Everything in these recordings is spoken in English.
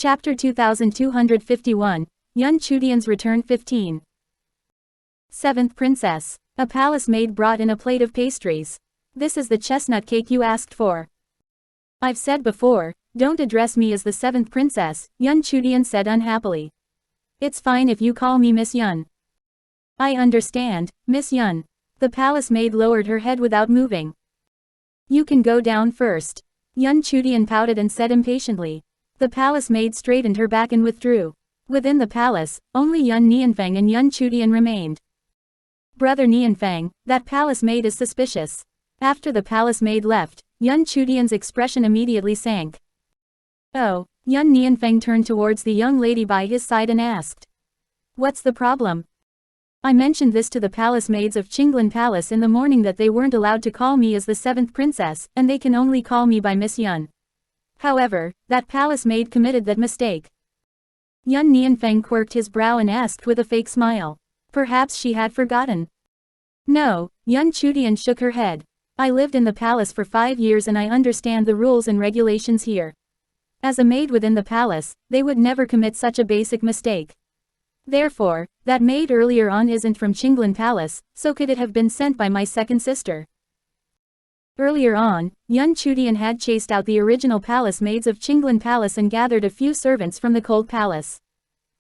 Chapter 2251, Yun Chudian's Return 15. 7th Princess. A palace maid brought in a plate of pastries. This is the chestnut cake you asked for. I've said before, don't address me as the 7th princess, Yun Chudian said unhappily. It's fine if you call me Miss Yun. I understand, Miss Yun. The palace maid lowered her head without moving. You can go down first. Yun Chudian pouted and said impatiently. The palace maid straightened her back and withdrew. Within the palace, only Yun Nianfeng and Yun Chudian remained. Brother Nianfeng, that palace maid is suspicious. After the palace maid left, Yun Chudian's expression immediately sank. Oh, Yun Nianfeng turned towards the young lady by his side and asked. What's the problem? I mentioned this to the palace maids of Qinglan Palace in the morning that they weren't allowed to call me as the 7th princess, and they can only call me by Miss Yun. However, that palace maid committed that mistake. Yun Nianfeng quirked his brow and asked with a fake smile. Perhaps she had forgotten. No, Yun Chudian shook her head. I lived in the palace for 5 years and I understand the rules and regulations here. As a maid within the palace, they would never commit such a basic mistake. Therefore, that maid earlier on isn't from Qinglan Palace, so could it have been sent by my second sister? Earlier on, Yun Chudian had chased out the original palace maids of Qinglan Palace and gathered a few servants from the Cold Palace.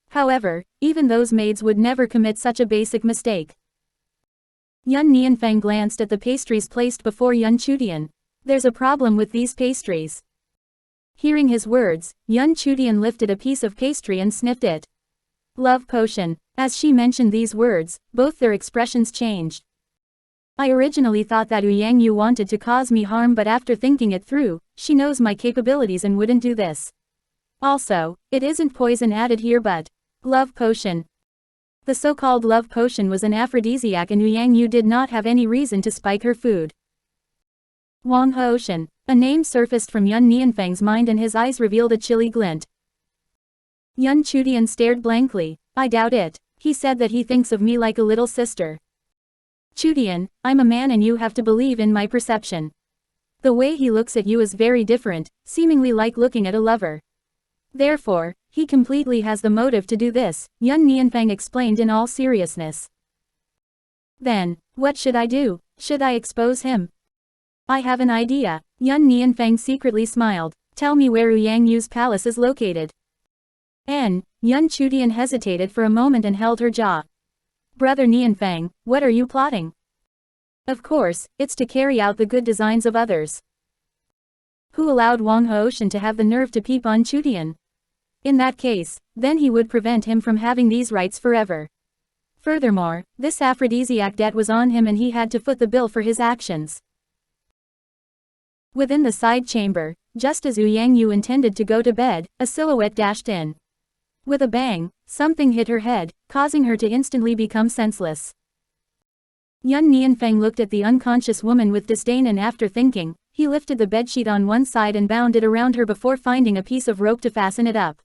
However, even those maids would never commit such a basic mistake. Yun Nianfeng glanced at the pastries placed before Yun Chudian. There's a problem with these pastries. Hearing his words, Yun Chudian lifted a piece of pastry and sniffed it. Love potion. As she mentioned these words, both their expressions changed. I originally thought that Yang Yu wanted to cause me harm, but after thinking it through, she knows my capabilities and wouldn't do this. Also, it isn't poison added here but love potion. The so-called love potion was an aphrodisiac and Yang Yu did not have any reason to spike her food. Wang Hoshan. A name surfaced from Yun Nianfeng's mind and his eyes revealed a chilly glint. Yun Chudian stared blankly. I doubt it. He said that he thinks of me like a little sister. Chudian, I'm a man and you have to believe in my perception. The way he looks at you is very different, seemingly like looking at a lover. Therefore, he completely has the motive to do this, Yun Nianfeng explained in all seriousness. Then, what should I do? Should I expose him? I have an idea. Yun Nianfeng secretly smiled. Tell me where Yang Yu's palace is located. Yun Chudian hesitated for a moment and held her jaw. Brother Nianfeng, what are you plotting? Of course, it's to carry out the good designs of others. Who allowed Wang Hoshan to have the nerve to peep on Chudian? In that case, then he would prevent him from having these rights forever. Furthermore, this aphrodisiac debt was on him and he had to foot the bill for his actions. Within the side chamber, just as Yang Yu intended to go to bed, a silhouette dashed in. With a bang, something hit her head, causing her to instantly become senseless. Yun Nianfeng looked at the unconscious woman with disdain and after thinking, he lifted the bedsheet on one side and bound it around her before finding a piece of rope to fasten it up.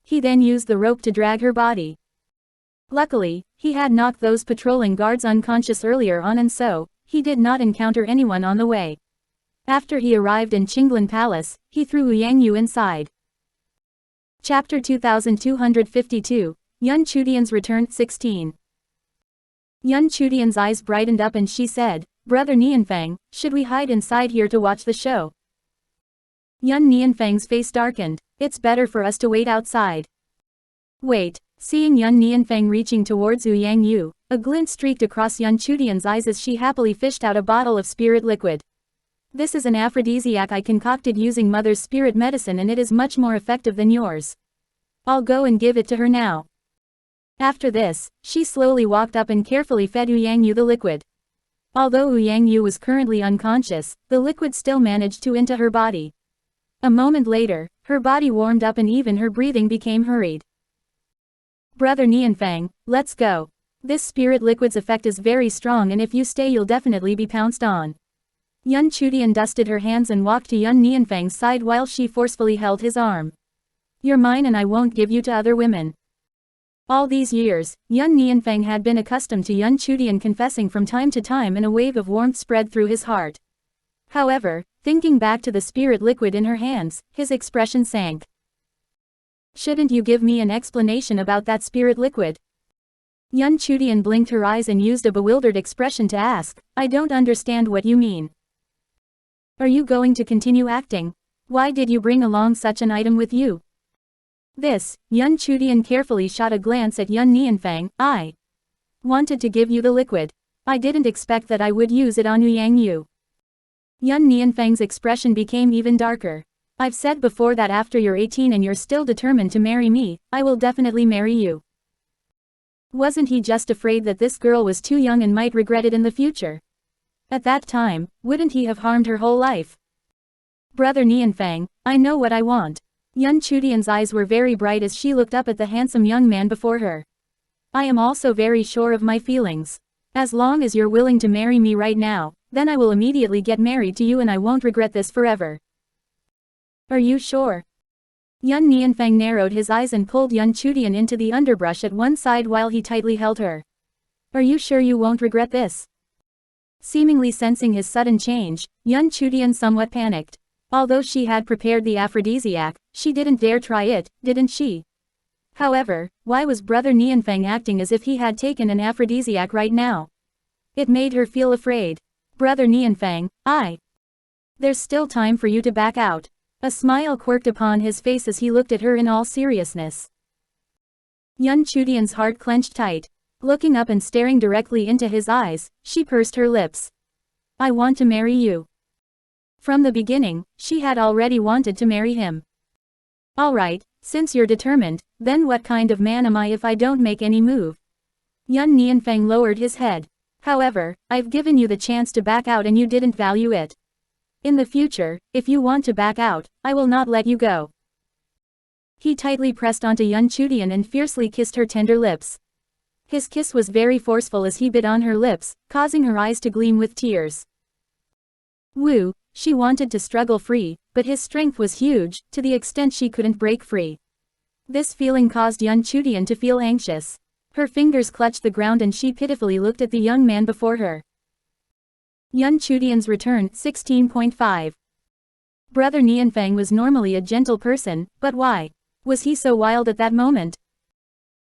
He then used the rope to drag her body. Luckily, he had knocked those patrolling guards unconscious earlier on and so, he did not encounter anyone on the way. After he arrived in Qinglan Palace, he threw Yang Yu inside. Chapter 2252, Yun Chudian's Return 16. Yun Chudian's eyes brightened up and she said, Brother Nianfeng, should we hide inside here to watch the show? Yun Nianfeng's face darkened. It's better for us to wait outside. Wait. Seeing Yun Nianfeng reaching towards Yang Yu, a glint streaked across Yun Chudian's eyes as she happily fished out a bottle of spirit liquid. This is an aphrodisiac I concocted using mother's spirit medicine and it is much more effective than yours. I'll go and give it to her now. After this, she slowly walked up and carefully fed Yang Yu the liquid. Although Yang Yu was currently unconscious, the liquid still managed to enter her body. A moment later, her body warmed up and even her breathing became hurried. Brother Nianfeng, let's go. This spirit liquid's effect is very strong and if you stay you'll definitely be pounced on. Yun Chudian dusted her hands and walked to Yun Nianfeng's side while she forcefully held his arm. You're mine and I won't give you to other women. All these years, Yun Nianfeng had been accustomed to Yun Chudian confessing from time to time and a wave of warmth spread through his heart. However, thinking back to the spirit liquid in her hands, his expression sank. Shouldn't you give me an explanation about that spirit liquid? Yan Chudian blinked her eyes and used a bewildered expression to ask, I don't understand what you mean. Are you going to continue acting? Why did you bring along such an item with you? This, Yan Chudian carefully shot a glance at Yan Nianfang. I wanted to give you the liquid. I didn't expect that I would use it on Yang Yu. Yan Nianfang's expression became even darker. I've said before that after you're 18 and you're still determined to marry me, I will definitely marry you. Wasn't he just afraid that this girl was too young and might regret it in the future? At that time, wouldn't he have harmed her whole life? Brother Nianfang, I know what I want. Yan Chudian's eyes were very bright as she looked up at the handsome young man before her. I am also very sure of my feelings. As long as you're willing to marry me right now, then I will immediately get married to you and I won't regret this forever. Are you sure? Yan Nianfang narrowed his eyes and pulled Yan Chudian into the underbrush at one side while he tightly held her. Are you sure you won't regret this? Seemingly sensing his sudden change, Yan Chudian somewhat panicked. Although she had prepared the aphrodisiac, she didn't dare try it, didn't she? However, why was Brother Nianfang acting as if he had taken an aphrodisiac right now? It made her feel afraid. Brother Nianfang, there's still time for you to back out. A smile quirked upon his face as he looked at her in all seriousness. Yan Chudian's heart clenched tight. Looking up and staring directly into his eyes, she pursed her lips. I want to marry you. From the beginning, she had already wanted to marry him. Alright, since you're determined, then what kind of man am I if I don't make any move? Yan Nianfang lowered his head. However, I've given you the chance to back out and you didn't value it. In the future, if you want to back out, I will not let you go. He tightly pressed onto Yan Chudian and fiercely kissed her tender lips. His kiss was very forceful as he bit on her lips, causing her eyes to gleam with tears. Woo, she wanted to struggle free, but his strength was huge, to the extent she couldn't break free. This feeling caused Yan Chudian to feel anxious. Her fingers clutched the ground and she pitifully looked at the young man before her. Yan Chudian's return, 16.5. Brother Nianfang was normally a gentle person, but why was he so wild at that moment?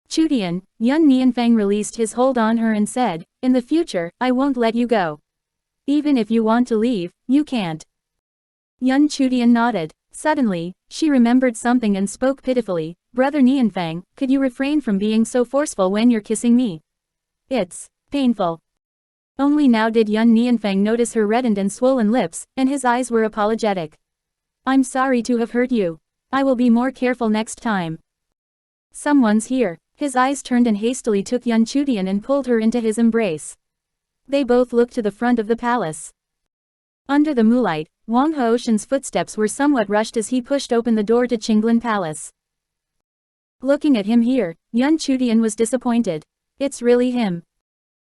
Chudian, Yan Nianfang released his hold on her and said, in the future, I won't let you go. Even if you want to leave, you can't. Yan Chudian nodded. Suddenly, she remembered something and spoke pitifully, Brother Nianfang, could you refrain from being so forceful when you're kissing me? It's painful. Only now did Yan Nianfang notice her reddened and swollen lips, and his eyes were apologetic. I'm sorry to have hurt you. I will be more careful next time. Someone's here. His eyes turned and hastily took Yan Chudian and pulled her into his embrace. They both looked to the front of the palace. Under the moonlight, Wang Hoshen's footsteps were somewhat rushed as he pushed open the door to Qinglin Palace. Looking at him here, Yan Chudian was disappointed. It's really him.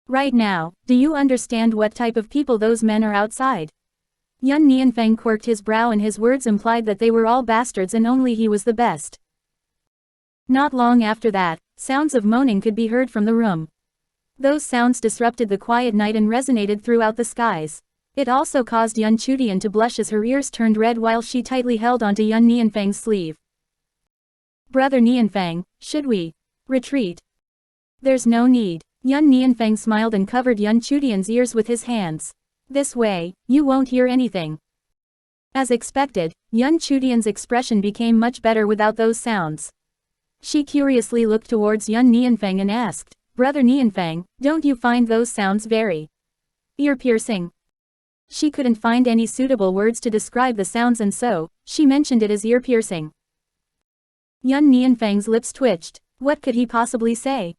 Right now, do you understand what type of people those men are outside? Yan Nianfang quirked his brow and his words implied that they were all bastards and only he was the best. Not long after that, sounds of moaning could be heard from the room. Those sounds disrupted the quiet night and resonated throughout the skies. It also caused Yan Chudian to blush as her ears turned red while she tightly held onto Yan Nianfang's sleeve. Brother Nianfang, should we retreat? There's no need. Yan Nianfang smiled and covered Yan Chudian's ears with his hands. This way, you won't hear anything. As expected, Yan Chudian's expression became much better without those sounds. She curiously looked towards Yan Nianfang and asked, Brother Nianfang, don't you find those sounds very ear-piercing? She couldn't find any suitable words to describe the sounds and so, she mentioned it as ear-piercing. Yan Nianfang's lips twitched. What could he possibly say?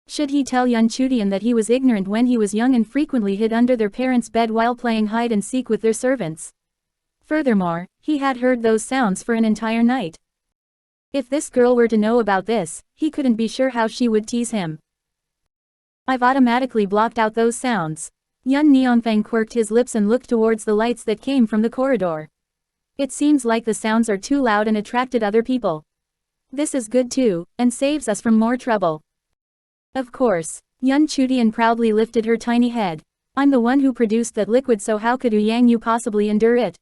Should he tell Yan Chudian that he was ignorant when he was young and frequently hid under their parents' bed while playing hide-and-seek with their servants? Furthermore, he had heard those sounds for an entire night. If this girl were to know about this, he couldn't be sure how she would tease him. I've automatically blocked out those sounds. Yan Nianfang quirked his lips and looked towards the lights that came from the corridor. It seems like the sounds are too loud and attracted other people. This is good too, and saves us from more trouble. Of course. Yan Chudian proudly lifted her tiny head. I'm the one who produced that liquid, so how could Yang Yu possibly endure it?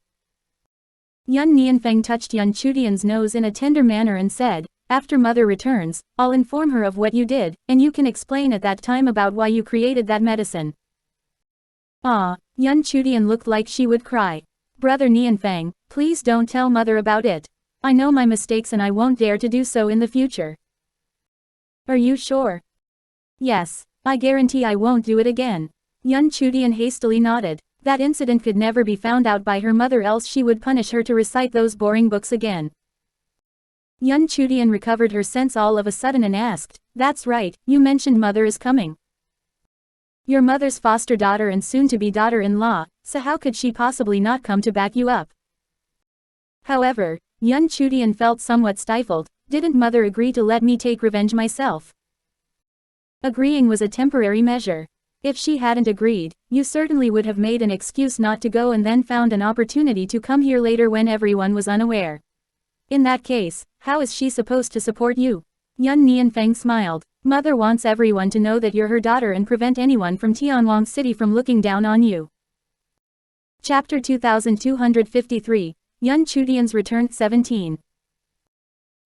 Yan Nianfang touched Yan Chudian's nose in a tender manner and said, after mother returns, I'll inform her of what you did, and you can explain at that time about why you created that medicine. Ah, Yan Chudian looked like she would cry. Brother Nianfeng, please don't tell mother about it. I know my mistakes and I won't dare to do so in the future. Are you sure? Yes, I guarantee I won't do it again. Yan Chudian hastily nodded. That incident could never be found out by her mother, else she would punish her to recite those boring books again. Yan Chudian recovered her sense all of a sudden and asked, "That's right, you mentioned mother is coming. Your mother's foster daughter and soon-to-be daughter-in-law, so how could she possibly not come to back you up?" However, Yan Chudian felt somewhat stifled. Didn't mother agree to let me take revenge myself? Agreeing was a temporary measure. If she hadn't agreed, you certainly would have made an excuse not to go and then found an opportunity to come here later when everyone was unaware. In that case, how is she supposed to support you? Yan Nianfeng smiled. Mother wants everyone to know that you're her daughter and prevent anyone from Tianlong City from looking down on you. Chapter 2253, Yan Chudian's Return 17.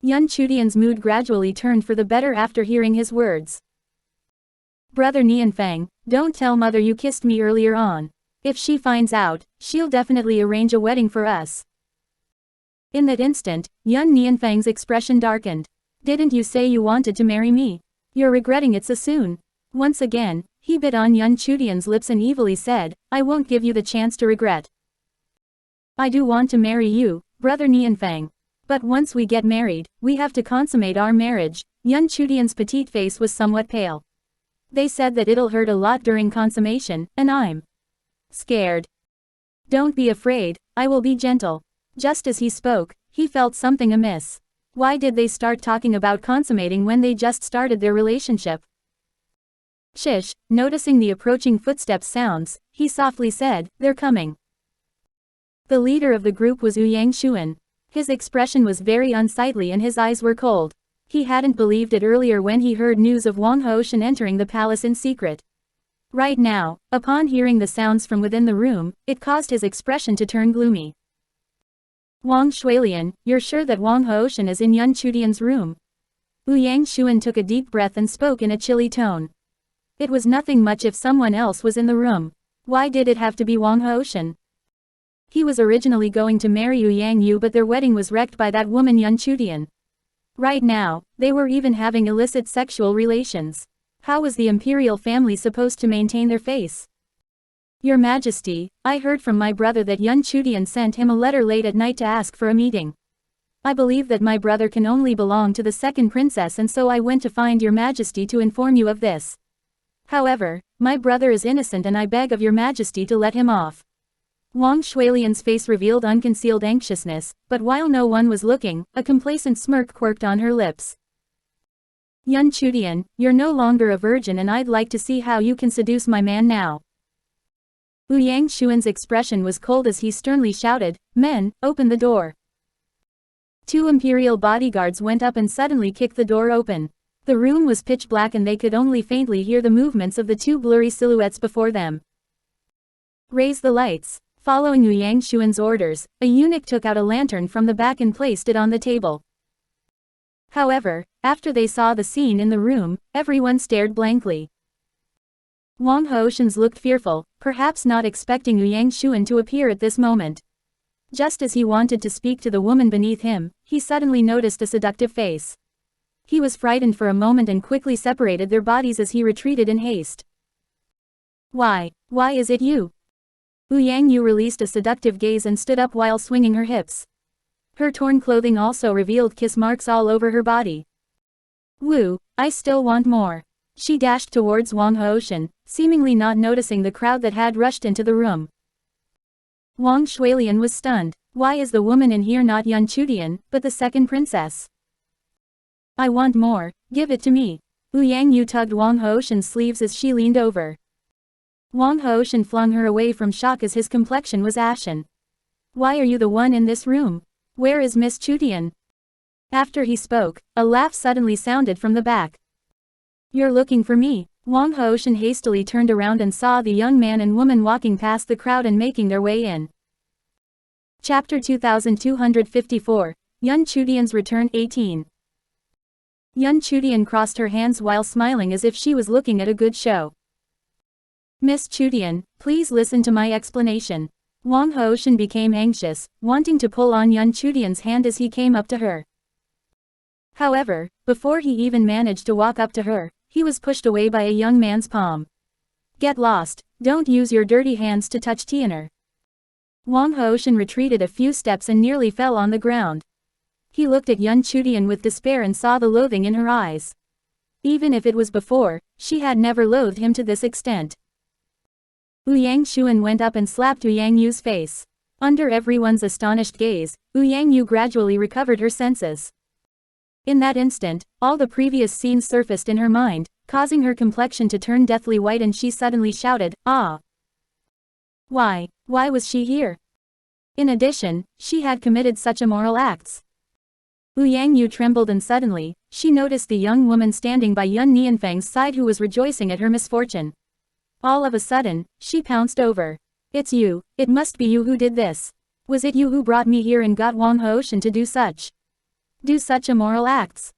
Yan Chudian's mood gradually turned for the better after hearing his words. Brother Nianfeng, don't tell mother you kissed me earlier on. If she finds out, she'll definitely arrange a wedding for us. In that instant, Yan Nianfeng's expression darkened. Didn't you say you wanted to marry me? You're regretting it so soon. Once again, he bit on Yan Chudian's lips and evilly said, I won't give you the chance to regret. I do want to marry you, Brother Nianfeng. But once we get married, we have to consummate our marriage. Yan Chudian's petite face was somewhat pale. They said that it'll hurt a lot during consummation, and I'm scared. Don't be afraid, I will be gentle. Just as he spoke, he felt something amiss. Why did they start talking about consummating when they just started their relationship? Shish, noticing the approaching footsteps sounds, he softly said, they're coming. The leader of the group was Ouyang Xuan. His expression was very unsightly and his eyes were cold. He hadn't believed it earlier when he heard news of Wang Hoshan entering the palace in secret. Right now, upon hearing the sounds from within the room, it caused his expression to turn gloomy. Wang Shuilian, you're sure that Wang Hoshan is in Yan Chudian's room? Ouyang Xuan took a deep breath and spoke in a chilly tone. It was nothing much if someone else was in the room. Why did it have to be Wang Hoshan? He was originally going to marry Ouyang Yu, but their wedding was wrecked by that woman Yan Chudian. Right now, they were even having illicit sexual relations. How was the imperial family supposed to maintain their face? Your Majesty, I heard from my brother that Yan Chudian sent him a letter late at night to ask for a meeting. I believe that my brother can only belong to the second princess, and so I went to find your Majesty to inform you of this. However, my brother is innocent and I beg of your Majesty to let him off. Wang Shuilian's face revealed unconcealed anxiousness, but while no one was looking, a complacent smirk quirked on her lips. Yan Chudian, you're no longer a virgin and I'd like to see how you can seduce my man now. Ouyang Xuan's expression was cold as he sternly shouted, Men, open the door. Two imperial bodyguards went up and suddenly kicked the door open. The room was pitch black and they could only faintly hear the movements of the two blurry silhouettes before them. Raise the lights. Following Ouyang Xuan's orders, a eunuch took out a lantern from the back and placed it on the table. However, after they saw the scene in the room, everyone stared blankly. Wang Hoshan looked fearful, perhaps not expecting Ouyang Xuan to appear at this moment. Just as he wanted to speak to the woman beneath him, he suddenly noticed a seductive face. He was frightened for a moment and quickly separated their bodies as he retreated in haste. Why is it you? Ouyang Yu released a seductive gaze and stood up while swinging her hips. Her torn clothing also revealed kiss marks all over her body. Woo, I still want more. She dashed towards Wang Hoshan, seemingly not noticing the crowd that had rushed into the room. Wang Shuilian was stunned. Why is the woman in here not Yan Chudian, but the second princess? I want more, give it to me. Ouyang Yu tugged Wang Hoshan's sleeves as she leaned over. Wang Hoshan flung her away from shock as his complexion was ashen. Why are you the one in this room? Where is Miss Chudian? After he spoke, a laugh suddenly sounded from the back. You're looking for me. Wang Hoshan hastily turned around and saw the young man and woman walking past the crowd and making their way in. Chapter 2254, Yan Chudian's Return 18. Yan Chudian crossed her hands while smiling as if she was looking at a good show. Miss Chudian, please listen to my explanation. Wang Hoshan became anxious, wanting to pull on Yan Chudian's hand as he came up to her. However, before he even managed to walk up to her, he was pushed away by a young man's palm. Get lost, don't use your dirty hands to touch Tian'er. Wang Hoshan retreated a few steps and nearly fell on the ground. He looked at Yan Chudian with despair and saw the loathing in her eyes. Even if it was before, she had never loathed him to this extent. Yang Xuan went up and slapped Yang Yu's face. Under everyone's astonished gaze, Yang Yu gradually recovered her senses. In that instant, all the previous scenes surfaced in her mind, causing her complexion to turn deathly white, and she suddenly shouted, "Ah! Why was she here?" In addition, she had committed such immoral acts. Yang Yu trembled, and suddenly, she noticed the young woman standing by Yun Nianfeng's side who was rejoicing at her misfortune. All of a sudden, she pounced over. "It's you, it must be you who did this. Was it you who brought me here and got Wang Hoshan to do such immoral acts?"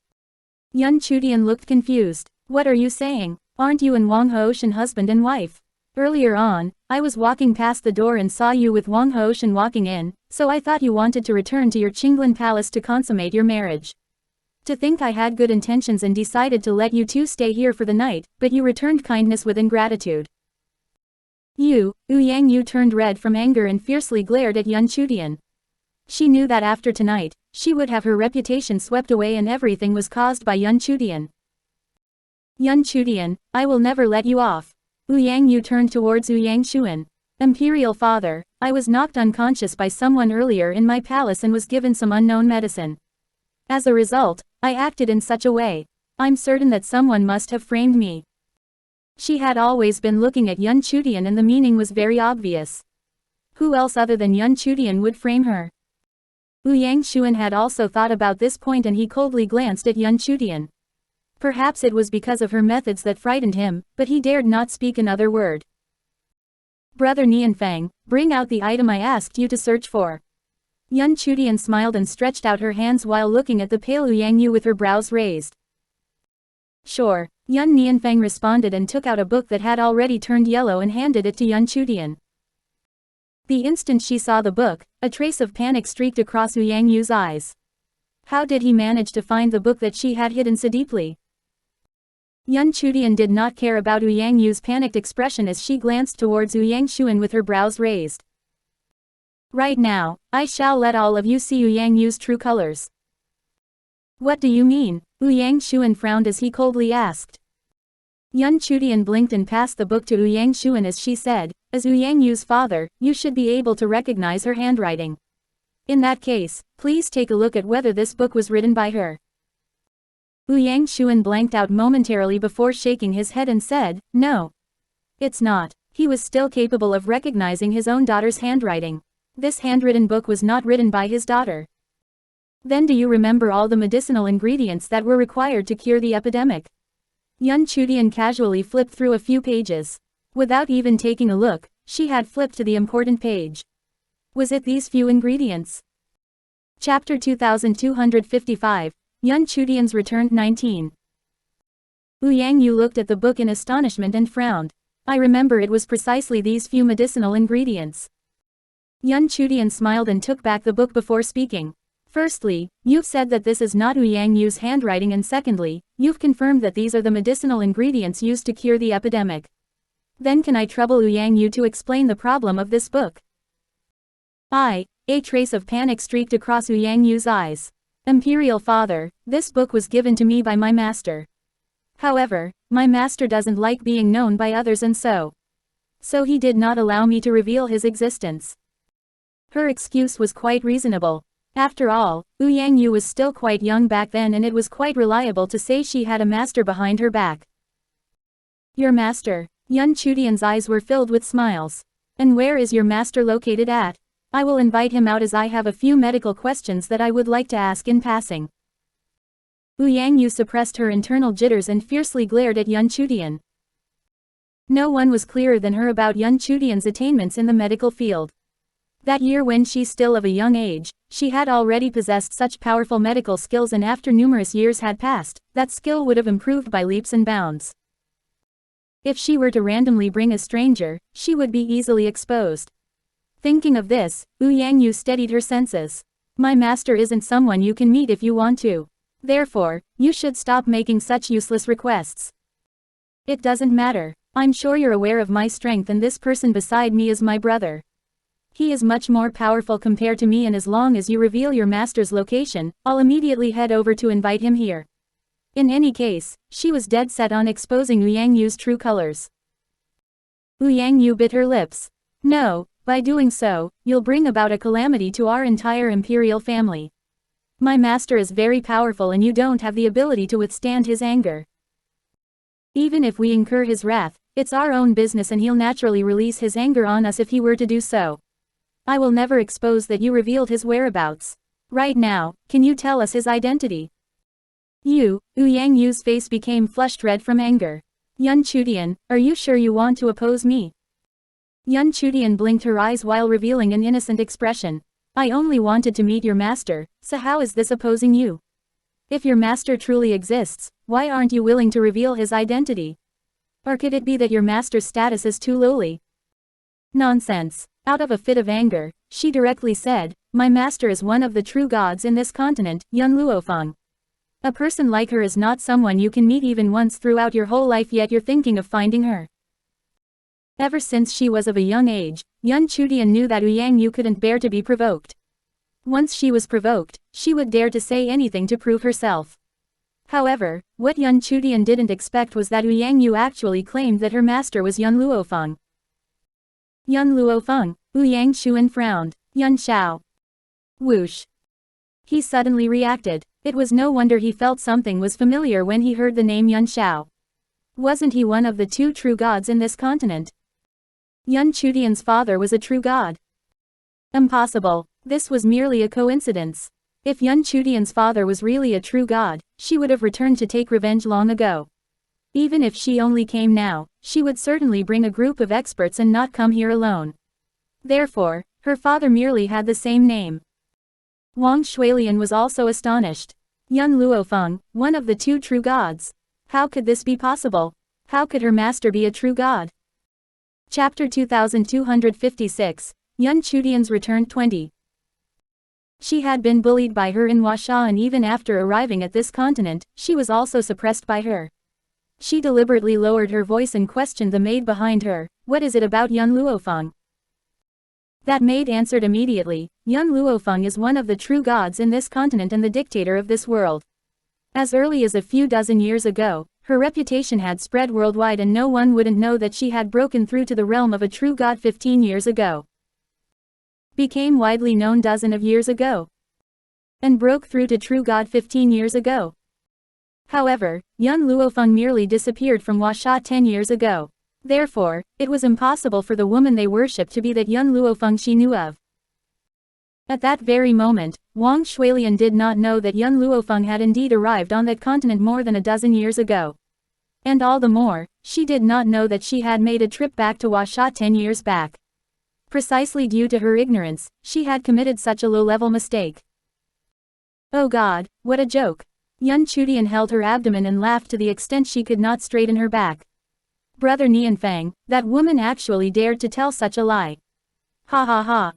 Yan Chudian looked confused. "What are you saying? Aren't you and Wang Hoshan husband and wife? Earlier on, I was walking past the door and saw you with Wang Hoshan walking in, so I thought you wanted to return to your Qinglan palace to consummate your marriage. To think I had good intentions and decided to let you two stay here for the night, but you returned kindness with ingratitude." Yang Yu turned red from anger and fiercely glared at Yan Chudian. She knew that after tonight, she would have her reputation swept away, and everything was caused by Yan Chudian. "Yan Chudian, I will never let you off." Yang Yu turned towards Yang Xuan. "Imperial father, I was knocked unconscious by someone earlier in my palace and was given some unknown medicine. As a result, I acted in such a way. I'm certain that someone must have framed me." She had always been looking at Yan Chudian, and the meaning was very obvious. Who else other than Yan Chudian would frame her? Yang Xuan had also thought about this point, and he coldly glanced at Yan Chudian. Perhaps it was because of her methods that frightened him, but he dared not speak another word. "Brother Nianfeng, bring out the item I asked you to search for." Yan Chudian smiled and stretched out her hands while looking at the pale Yang Yu with her brows raised. "Sure." Yan Nianfeng responded and took out a book that had already turned yellow and handed it to Yan Chudian. The instant she saw the book, a trace of panic streaked across Yang Yu's eyes. How did he manage to find the book that she had hidden so deeply? Yan Chudian did not care about Yang Yu's panicked expression as she glanced towards Yang Xuan with her brows raised. "Right now, I shall let all of you see Yang Yu's true colors." "What do you mean?" Yang Xuan frowned as he coldly asked. Yan Chudian blinked and passed the book to Yang Xuan as she said, "As Yang Yu's father, you should be able to recognize her handwriting. In that case, please take a look at whether this book was written by her." Yang Xuan blanked out momentarily before shaking his head and said, "No. It's not." He was still capable of recognizing his own daughter's handwriting. This handwritten book was not written by his daughter. "Then do you remember all the medicinal ingredients that were required to cure the epidemic?" Yan Chudian casually flipped through a few pages. Without even taking a look, she had flipped to the important page. Was it these few ingredients? Chapter 2255, Yan Chudian's Return 19. Yang Yu looked at the book in astonishment and frowned. "I remember it was precisely these few medicinal ingredients." Yan Chudian smiled and took back the book before speaking. "Firstly, you've said that this is not Yang Yu's handwriting, and secondly, you've confirmed that these are the medicinal ingredients used to cure the epidemic. Then can I trouble Yang Yu to explain the problem of this book?" A trace of panic streaked across Yang Yu's eyes. "Imperial father, this book was given to me by my master. However, my master doesn't like being known by others, and so he did not allow me to reveal his existence." Her excuse was quite reasonable. After all, Yang Yu was still quite young back then, and it was quite reliable to say she had a master behind her back. "Your master?" Yan Chudian's eyes were filled with smiles. "And where is your master located at? I will invite him out as I have a few medical questions that I would like to ask in passing." Yang Yu suppressed her internal jitters and fiercely glared at Yan Chudian. No one was clearer than her about Yan Chudian's attainments in the medical field. That year when she still of a young age, she had already possessed such powerful medical skills, and after numerous years had passed, that skill would have improved by leaps and bounds. If she were to randomly bring a stranger, she would be easily exposed. Thinking of this, Yang steadied her senses. My master isn't someone you can meet if you want to. Therefore, you should stop making such useless requests. It doesn't matter. I'm sure you're aware of my strength, and this person beside me is my brother. He is much more powerful compared to me, and as long as you reveal your master's location, I'll immediately head over to invite him here. In any case, she was dead set on exposing Yang's true colors. Yang bit her lips. No, by doing so, you'll bring about a calamity to our entire imperial family. My master is very powerful and you don't have the ability to withstand his anger. Even if we incur his wrath, it's our own business and he'll naturally release his anger on us if he were to do so. I will never expose that you revealed his whereabouts. Right now, can you tell us his identity? Yang's face became flushed red from anger. Yun Chudian, are you sure you want to oppose me? Yun Chudian blinked her eyes while revealing an innocent expression. I only wanted to meet your master, so how is this opposing you? If your master truly exists, why aren't you willing to reveal his identity? Or could it be that your master's status is too lowly? Nonsense. Out of a fit of anger, she directly said, my master is one of the true gods in this continent, Yun Luo Feng. A person like her is not someone you can meet even once throughout your whole life, yet you're thinking of finding her. Ever since she was of a young age, Yun Chudian knew that Yang couldn't bear to be provoked. Once she was provoked, she would dare to say anything to prove herself. However, what Yun Chudian didn't expect was that Yang actually claimed that her master was Yun Luo Feng. Yun Luo Feng, Yang Xuan frowned. Yun Xiao. Whoosh. He suddenly reacted. It was no wonder he felt something was familiar when he heard the name Yun Xiao. Wasn't he one of the two true gods in this continent? Yun Chudian's father was a true god. Impossible. This was merely a coincidence. If Yun Chudian's father was really a true god, she would have returned to take revenge long ago. Even if she only came now, she would certainly bring a group of experts and not come here alone. Therefore, her father merely had the same name. Wang Shuilian was also astonished. Yun Luo Feng, one of the two true gods. How could this be possible? How could her master be a true god? Chapter 2256, Yun Chudian's Return 20. She had been bullied by her in Hua Xia, and even after arriving at this continent, she was also suppressed by her. She deliberately lowered her voice and questioned the maid behind her, what is it about Yun Luo Feng? That maid answered immediately, Yun Luo Feng is one of the true gods in this continent and the dictator of this world. As early as a few dozen years ago, her reputation had spread worldwide and no one wouldn't know that she had broken through to the realm of a true god 15 years ago. Became widely known dozen of years ago. And broke through to true god 15 years ago. However, Yun Luo Feng merely disappeared from Hua Xia 10 years ago. Therefore, it was impossible for the woman they worshipped to be that Yun Luo Feng she knew of. At that very moment, Wang Shuilian did not know that Yun Luo Feng had indeed arrived on that continent more than a dozen years ago. And all the more, she did not know that she had made a trip back to Hua Xia 10 years back. Precisely due to her ignorance, she had committed such a low-level mistake. Oh God, what a joke! Yun Chudian held her abdomen and laughed to the extent she could not straighten her back. Brother Nianfang, that woman actually dared to tell such a lie. Ha ha ha.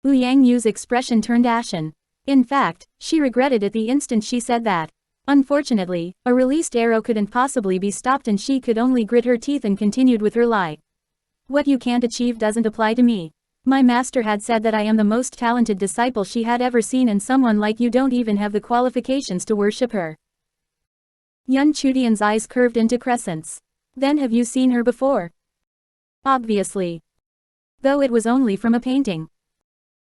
Yang's expression turned ashen. In fact, she regretted it the instant she said that. Unfortunately, a released arrow couldn't possibly be stopped and she could only grit her teeth and continued with her lie. What you can't achieve doesn't apply to me. My master had said that I am the most talented disciple she had ever seen, and someone like you don't even have the qualifications to worship her. Yun Chudian's eyes curved into crescents. Then have you seen her before? Obviously. Though it was only from a painting.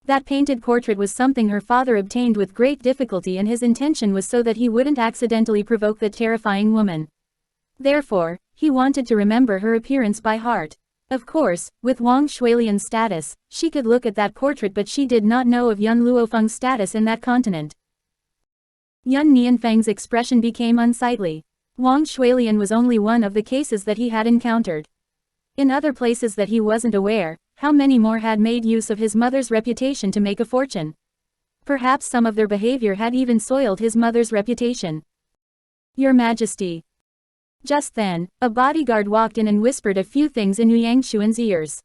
That painted portrait was something her father obtained with great difficulty, and his intention was so that he wouldn't accidentally provoke that terrifying woman. Therefore, he wanted to remember her appearance by heart. Of course, with Wang Shuilian's status, she could look at that portrait, but she did not know of Yun Luo Feng's status in that continent. Yun Nianfang's expression became unsightly. Wang Shuilian was only one of the cases that he had encountered. In other places that he wasn't aware, how many more had made use of his mother's reputation to make a fortune? Perhaps some of their behavior had even soiled his mother's reputation. Your Majesty. Just then, a bodyguard walked in and whispered a few things in Yang Xuan's ears.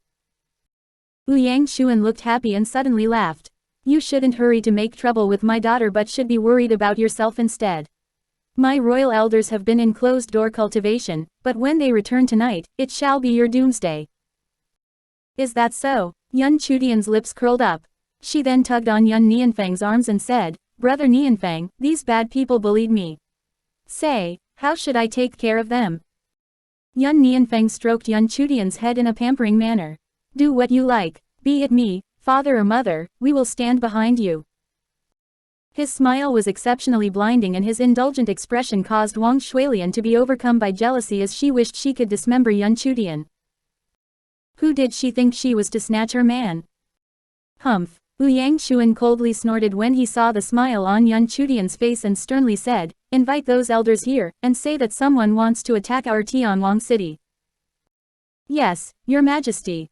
Yang Xuan looked happy and suddenly laughed. You shouldn't hurry to make trouble with my daughter but should be worried about yourself instead. My royal elders have been in closed-door cultivation, but when they return tonight, it shall be your doomsday. Is that so? Yan Chudian's lips curled up. She then tugged on Yan Nianfeng's arms and said, Brother Nianfeng, these bad people bullied me. Say, how should I take care of them? Yan Nianfeng stroked Yan Chudian's head in a pampering manner. Do what you like, be it me, father or mother, we will stand behind you. His smile was exceptionally blinding and his indulgent expression caused Wang Shuilian to be overcome by jealousy as she wished she could dismember Yan Chudian. Who did she think she was to snatch her man? Humph. Yang Xuan coldly snorted when he saw the smile on Yan Chudian's face and sternly said, Invite those elders here, and say that someone wants to attack our Tianwang city. Yes, Your Majesty.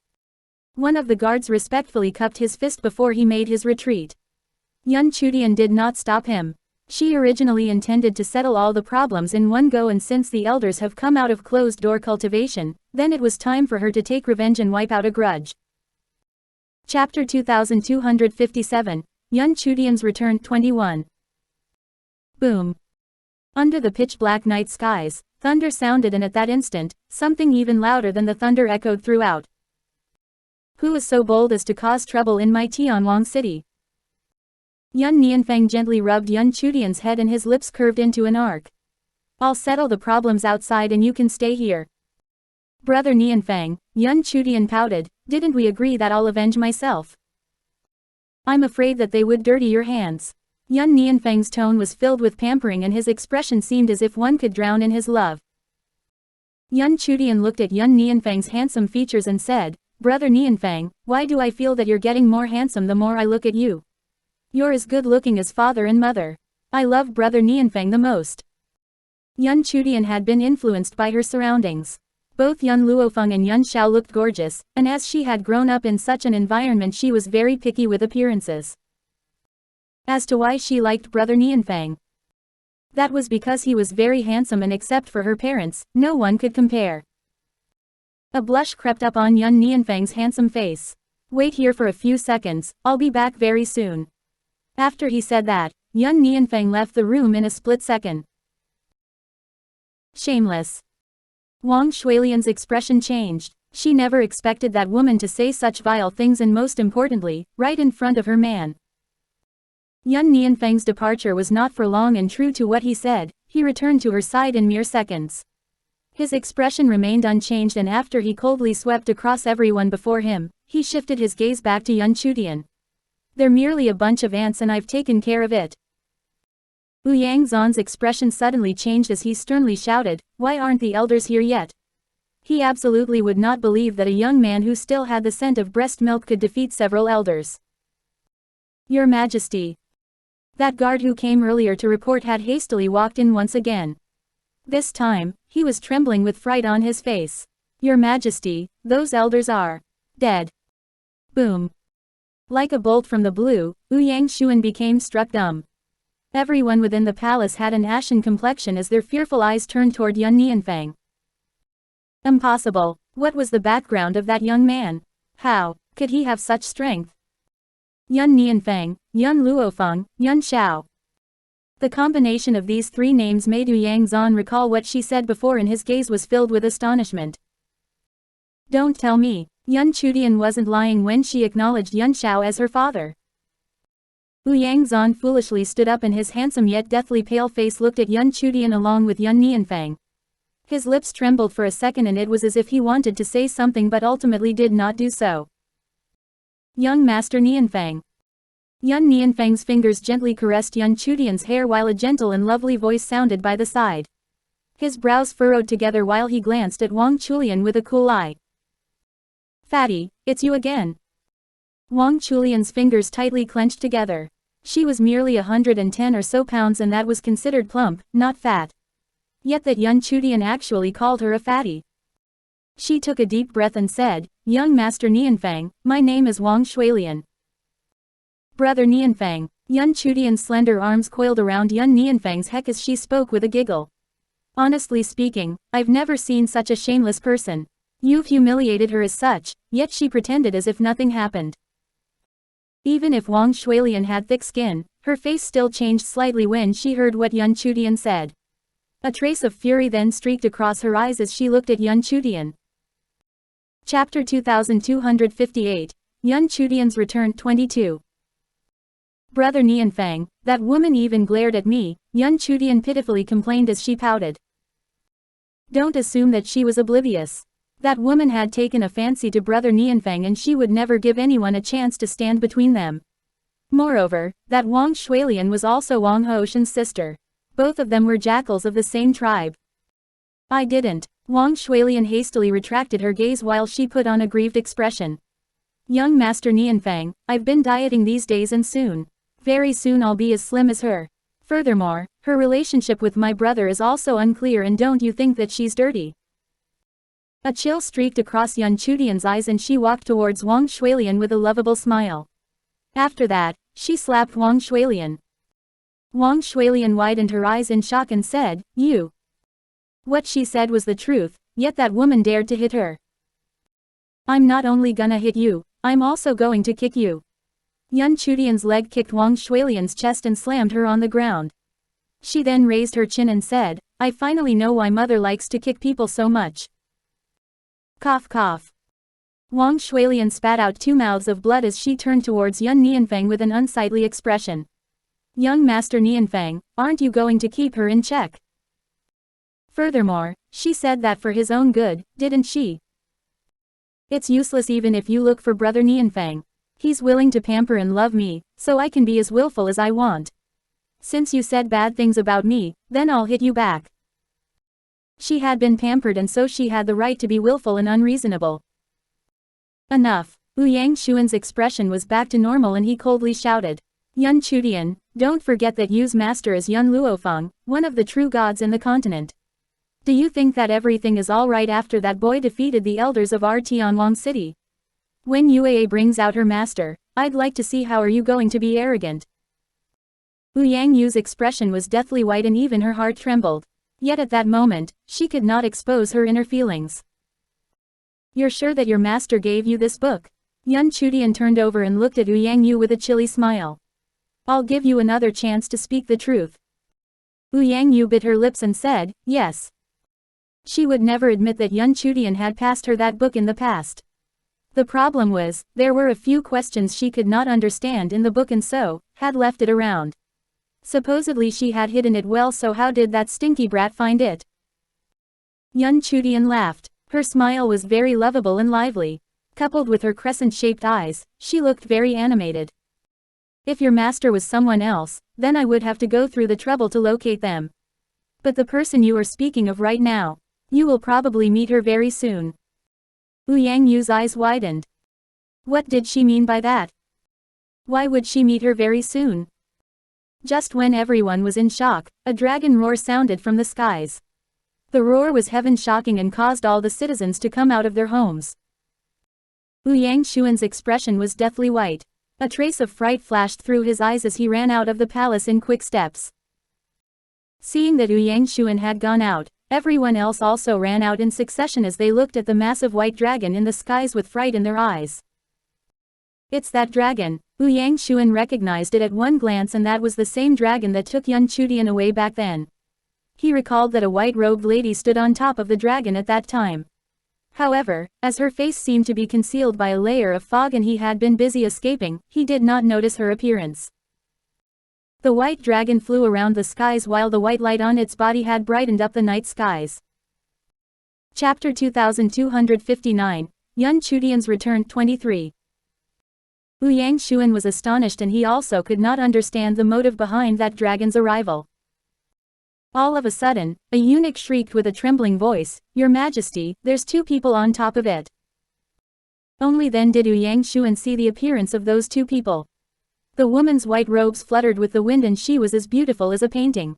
One of the guards respectfully cupped his fist before he made his retreat. Yan Chudian did not stop him. She originally intended to settle all the problems in one go, and since the elders have come out of closed-door cultivation, then it was time for her to take revenge and wipe out a grudge. Chapter 2257, Yan Chudian's Return 21. Boom. Under the pitch-black night skies, thunder sounded, and at that instant, something even louder than the thunder echoed throughout. Who is so bold as to cause trouble in my Tianwang city? Yan Nianfeng gently rubbed Yan Chudian's head and his lips curved into an arc. I'll settle the problems outside and you can stay here. Brother Nianfeng, Yan Chudian pouted, didn't we agree that I'll avenge myself? I'm afraid that they would dirty your hands. Yan Nianfeng's tone was filled with pampering and his expression seemed as if one could drown in his love. Yan Chudian looked at Yan Nianfeng's handsome features and said, Brother Nianfeng, why do I feel that you're getting more handsome the more I look at you? You're as good-looking as father and mother. I love Brother Nianfeng the most. Yan Chudian had been influenced by her surroundings. Both Yan Luo Feng and Yan Xiao looked gorgeous, and as she had grown up in such an environment she was very picky with appearances. As to why she liked Brother Nianfeng, that was because he was very handsome and except for her parents, no one could compare. A blush crept up on Yan Nianfeng's handsome face. Wait here for a few seconds, I'll be back very soon. After he said that, Yan Nianfeng left the room in a split second. Shameless. Wang Shuilian's expression changed. She never expected that woman to say such vile things, and most importantly, right in front of her man. Yan Nianfeng's departure was not for long, and true to what he said, he returned to her side in mere seconds. His expression remained unchanged, and after he coldly swept across everyone before him, he shifted his gaze back to Yan Chudian. They're merely a bunch of ants and I've taken care of it. Yang Zan's expression suddenly changed as he sternly shouted, Why aren't the elders here yet? He absolutely would not believe that a young man who still had the scent of breast milk could defeat several elders. Your Majesty. That guard who came earlier to report had hastily walked in once again. This time, he was trembling with fright on his face. Your Majesty, those elders are dead. Boom. Like a bolt from the blue, Yang Xuan became struck dumb. Everyone within the palace had an ashen complexion as their fearful eyes turned toward Yan Nianfeng. Impossible. What was the background of that young man? How could he have such strength? Yan Nianfeng, Yan Luo Feng, Yan Xiao. The combination of these three names made Yang Zan recall what she said before, and his gaze was filled with astonishment. Don't tell me. Yan Chudian wasn't lying when she acknowledged Yan Xiao as her father. Yang Zan foolishly stood up and his handsome yet deathly pale face looked at Yan Chudian along with Yan Nianfeng. His lips trembled for a second and it was as if he wanted to say something but ultimately did not do so. Young Master Nianfeng. Yan Nianfeng's fingers gently caressed Yan Chudian's hair while a gentle and lovely voice sounded by the side. His brows furrowed together while he glanced at Wang Chulian with a cool eye. Fatty, it's you again. Wang Chulian's fingers tightly clenched together. She was merely 110 or so pounds and that was considered plump, not fat. Yet that Yan Chudian actually called her a fatty. She took a deep breath and said, "Young Master Nianfang, my name is Wang Shuilian." "Brother Nianfang." Yan Chudian's slender arms coiled around Yan Nianfang's neck as she spoke with a giggle. "Honestly speaking, I've never seen such a shameless person. You've humiliated her as such, yet she pretended as if nothing happened." Even if Wang Shuilian had thick skin, her face still changed slightly when she heard what Yan Chudian said. A trace of fury then streaked across her eyes as she looked at Yan Chudian. Chapter 2258, Yan Chudian's Return 22. "Brother Nianfang, that woman even glared at me," Yan Chudian pitifully complained as she pouted. "Don't assume that she was oblivious. That woman had taken a fancy to Brother Nianfang and she would never give anyone a chance to stand between them. Moreover, that Wang Shuilian was also Wang Hoshan's sister. Both of them were jackals of the same tribe." "I didn't." Wang Shuilian hastily retracted her gaze while she put on a grieved expression. "Young Master Nianfang, I've been dieting these days and very soon I'll be as slim as her. Furthermore, her relationship with my brother is also unclear, and don't you think that she's dirty?" A chill streaked across Yan Chudian's eyes and she walked towards Wang Shuilian with a lovable smile. After that, she slapped Wang Shuilian. Wang Shuilian widened her eyes in shock and said, "You." What she said was the truth, yet that woman dared to hit her. "I'm not only gonna hit you, I'm also going to kick you." Yan Chudian's leg kicked Wang Shuilian's chest and slammed her on the ground. She then raised her chin and said, "I finally know why mother likes to kick people so much." Cough cough. Wang Shuilian spat out 2 mouths of blood as she turned towards Yan Nianfang with an unsightly expression. "Young Master Nianfang, aren't you going to keep her in check?" Furthermore, she said that for his own good, didn't she? "It's useless even if you look for Brother Nianfang. He's willing to pamper and love me, so I can be as willful as I want. Since you said bad things about me, then I'll hit you back." She had been pampered and so she had the right to be willful and unreasonable. "Enough." Yang Xuan's expression was back to normal and he coldly shouted, "Yan Chudian, don't forget that Yu's master is Yun Luo Feng, one of the true gods in the continent. Do you think that everything is alright after that boy defeated the elders of our Tianwang city? When Yue brings out her master, I'd like to see how are you going to be arrogant." Yang Yu's expression was deathly white and even her heart trembled. Yet at that moment, she could not expose her inner feelings. "You're sure that your master gave you this book?" Yan Chudian turned over and looked at Yang Yu with a chilly smile. "I'll give you another chance to speak the truth." Yang Yu bit her lips and said, "Yes." She would never admit that Yan Chudian had passed her that book in the past. The problem was, there were a few questions she could not understand in the book and so, had left it around. Supposedly she had hidden it well, so how did that stinky brat find it? Yan Chudian laughed. Her smile was very lovable and lively. Coupled with her crescent-shaped eyes, she looked very animated. "If your master was someone else, then I would have to go through the trouble to locate them. But the person you are speaking of right now, you will probably meet her very soon." Yang Yu's eyes widened. What did she mean by that? Why would she meet her very soon? Just when everyone was in shock, a dragon roar sounded from the skies. The roar was heaven-shocking and caused all the citizens to come out of their homes. Yang Xuan's expression was deathly white. A trace of fright flashed through his eyes as he ran out of the palace in quick steps. Seeing that Yang Xuan had gone out, everyone else also ran out in succession as they looked at the massive white dragon in the skies with fright in their eyes. "It's that dragon." Yang Xuan recognized it at one glance, and that was the same dragon that took Yan Chudian away back then. He recalled that a white-robed lady stood on top of the dragon at that time. However, as her face seemed to be concealed by a layer of fog and he had been busy escaping, he did not notice her appearance. The white dragon flew around the skies while the white light on its body had brightened up the night skies. Chapter 2259, Yan Chudian's Return 23. Yang Xuan was astonished and he also could not understand the motive behind that dragon's arrival. All of a sudden, a eunuch shrieked with a trembling voice, "Your Majesty, there's 2 people on top of it." Only then did Yang Xuan see the appearance of those 2 people. The woman's white robes fluttered with the wind and she was as beautiful as a painting.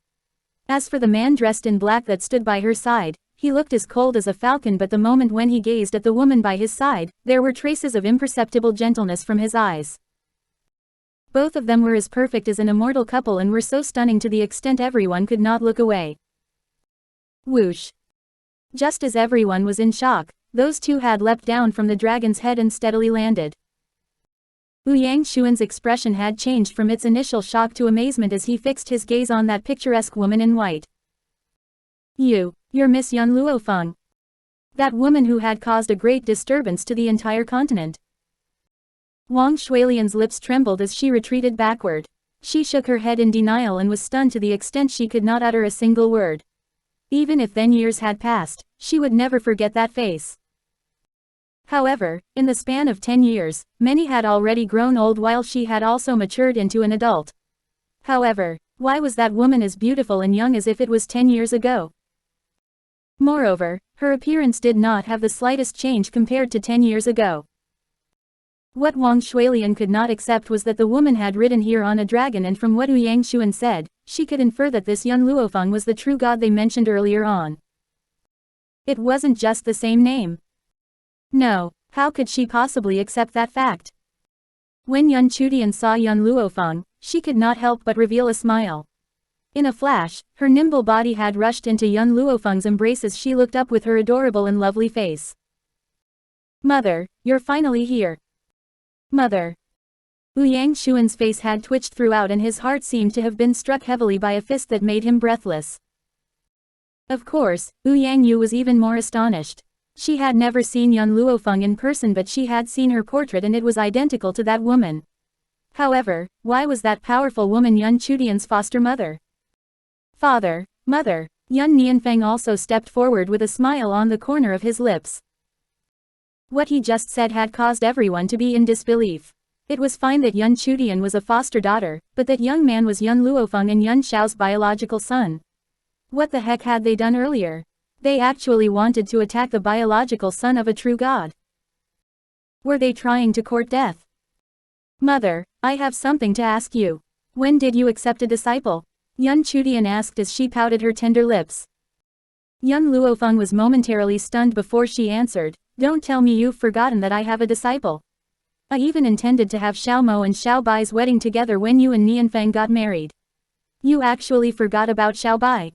As for the man dressed in black that stood by her side, he looked as cold as a falcon, but the moment when he gazed at the woman by his side, there were traces of imperceptible gentleness from his eyes. Both of them were as perfect as an immortal couple and were so stunning to the extent everyone could not look away. Whoosh! Just as everyone was in shock, those two had leapt down from the dragon's head and steadily landed. Ouyang Xuan's expression had changed from its initial shock to amazement as he fixed his gaze on that picturesque woman in white. You're Miss Yun Luo Feng. That woman who had caused a great disturbance to the entire continent. Wang Shuilian's lips trembled as she retreated backward. She shook her head in denial and was stunned to the extent she could not utter a single word. Even if then years had passed, she would never forget that face. However, in the span of 10 years, many had already grown old while she had also matured into an adult. However, why was that woman as beautiful and young as if it was 10 years ago? Moreover, her appearance did not have the slightest change compared to 10 years ago. What Wang Shuilian could not accept was that the woman had ridden here on a dragon, and from what Ouyang Xuan said, she could infer that this Yun Luofeng was the true god they mentioned earlier on. It wasn't just the same name. No, how could she possibly accept that fact? When Yun Chudian saw Yun Luofeng, she could not help but reveal a smile. In a flash, her nimble body had rushed into Yun Luofeng's embrace as she looked up with her adorable and lovely face. Mother, you're finally here. Mother. Ouyang Xuan's face had twitched throughout and his heart seemed to have been struck heavily by a fist that made him breathless. Of course, Ouyang Yu was even more astonished. She had never seen Yun Luofeng in person, but she had seen her portrait and it was identical to that woman. However, why was that powerful woman Yun Chudian's foster mother? Father, mother. Yun Nianfeng also stepped forward with a smile on the corner of his lips. What he just said had caused everyone to be in disbelief. It was fine that Yun Chudian was a foster daughter, but that young man was Yun Luofeng and Yun Xiao's biological son. What the heck had they done earlier? They actually wanted to attack the biological son of a true god. Were they trying to court death? Mother, I have something to ask you. When did you accept a disciple? Yun Chudian asked as she pouted her tender lips. Yun Luofeng was momentarily stunned before she answered, "Don't tell me you've forgotten that I have a disciple. I even intended to have Xiao Mo and Xiao Bai's wedding together when you and Nianfeng got married. You actually forgot about Xiao Bai."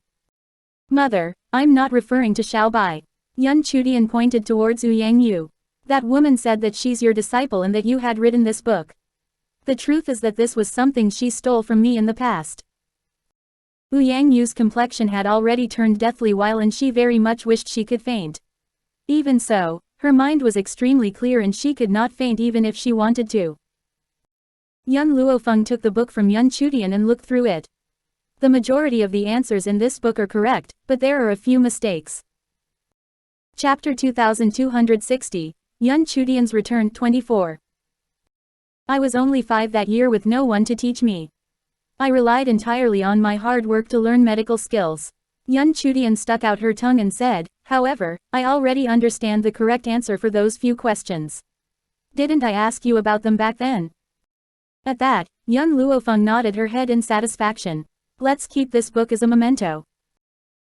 Mother, I'm not referring to Xiao Bai. Yun Chudian pointed towards Ouyang Yu. That woman said that she's your disciple and that you had written this book. The truth is that this was something she stole from me in the past. Ouyang Yu's complexion had already turned deathly white and she very much wished she could faint. Even so, her mind was extremely clear and she could not faint even if she wanted to. Yun Luofeng took the book from Yun Chudian and looked through it. The majority of the answers in this book are correct, but there are a few mistakes. Chapter 2260, Yun Chudian's Return 24. I was only 5 that year with no one to teach me. I relied entirely on my hard work to learn medical skills. Yun Chudian stuck out her tongue and said, "However, I already understand the correct answer for those few questions. Didn't I ask you about them back then?" At that, Yun Luofeng nodded her head in satisfaction. Let's keep this book as a memento.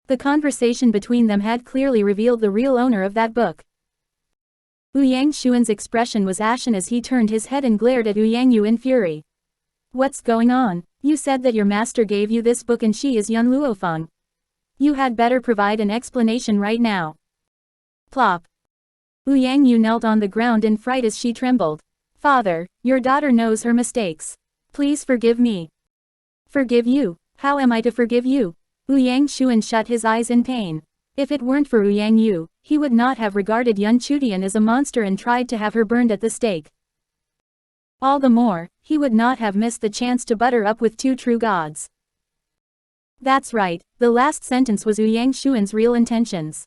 The conversation between them had clearly revealed the real owner of that book. Ouyang Xuan's expression was ashen as he turned his head and glared at Ouyang Yu in fury. What's going on? You said that your master gave you this book and she is Yun Luofeng. You had better provide an explanation right now. Plop. Ouyang Yu knelt on the ground in fright as she trembled. Father, your daughter knows her mistakes. Please forgive me. Forgive you? How am I to forgive you? Ouyang Xuan shut his eyes in pain. If it weren't for Ouyang Yu, he would not have regarded Yun Chudian as a monster and tried to have her burned at the stake. All the more, he would not have missed the chance to butter up with 2 true gods. That's right, the last sentence was Ouyang Xuan's real intentions.